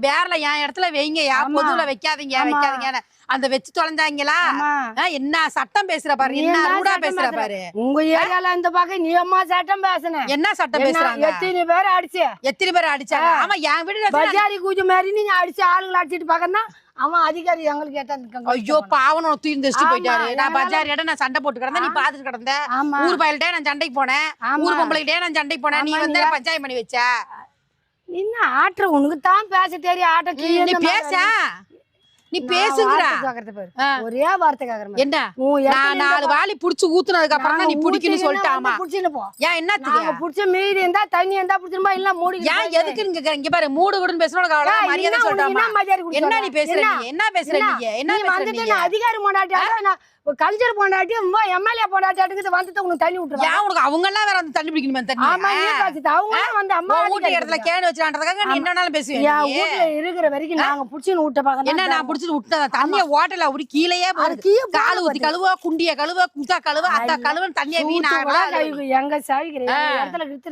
வேறல என் இடத்துல வைங்கயா, பொதுவுல வைக்காதீங்க வைக்காதீங்க. அந்த வச்சு தொலைஞ்சாங்களா? என்ன சட்டம் பேசுற பாரு, என்ன ரூடா பேசுற பாரு. உங்க ஏரியால இந்த பக்கம் நீ அம்மா சட்டம் பேசுன. என்ன சட்டம் பேசுறாங்க? எத்தனை பேர் அடிச்சு? எத்தனை பேர் அடிச்சாங்க? ஆமா, என் வீடு பஜாரி கூஜு மாதிரி நீங்க அடிச்சு ஆளுங்களை அடிச்சிட்டு பாக்கன்னா அவன் அதிகாரி எங்களுக்கு கேட்டா. ஐயோ பாவம், தூக்கி வச்சுட்டு போயிட்டாரு. நான் பஜாரியோட நான் சண்டை போட்டு கிடந்தேன், நீ பாத்துட்டு கிடந்த. ஊர் பயல்கிட்டே நான் சண்டைக்கு போனேன், ஊர் பொம்பளைகிட்டே நான் சண்டைக்கு போனேன். நீ வந்து பஞ்சாயம் பண்ணி வச்ச. என்ன ஆற்ற உனக்கு தான் பேச தெரியும். ஆட்ட நீ பேச, நீ பேசுங்கடா. ஒரே வார்த்தை கேக்குறேன். என்ன நான் 4 வாளி புடிச்சு ஊத்துனதுக்கு அப்புறம் தான் நீ புடிக்குன்னு சொல்லிட்டாமா? புடிச்சிட்டு போ. ஏன் என்னத்துக்கு புடிச்ச மீதி இருந்தா தண்ணி இருந்தா புடிச்சிருமா இல்ல மூடி. ஏன் எதுக்கு நீங்க இங்க பாரு மூடு கூடன்னு பேசறோம். அவ்வளவு மரியாதை சொல்லிட்டாமா? என்ன நீ பேசுற? நீ என்ன பேசுற? நீ என்ன பேசுற? நீ அதிகாரி போடாட்டி நான் கல்ச்சர் போடாட்டி எம்எல்ஏ போடாட்டி வந்து உனக்கு தண்ணி விட்டுருவா. ஏன் உனக்கு அவங்க எல்லாம் வேற வந்து தண்ணி பிடிக்கணுமா? தண்ணி ஆமா, நீ பேசிட்டு அவங்க வந்து அம்மா ஊட்டி இடத்துல கேன் வச்சான்றதுக்காக நீ என்னனாலும் பேசுவீங்க. வீட்ல இருக்கிற வரைக்கும் நாங்க புடிச்சின்னு விட்ட பாக்க. என்ன நான் புடிச்சிட்டு விட்டத தண்ணிய ஓட்டல ஊறி கீழயே போகுது. கால் ஊத்தி கழுவ, குண்டிய கழுவ, குண்டா கழுவ, அத்த கழுவ, தண்ணிய வீணாகடா. எங்க சாவிக்கிற இடத்துல வித்து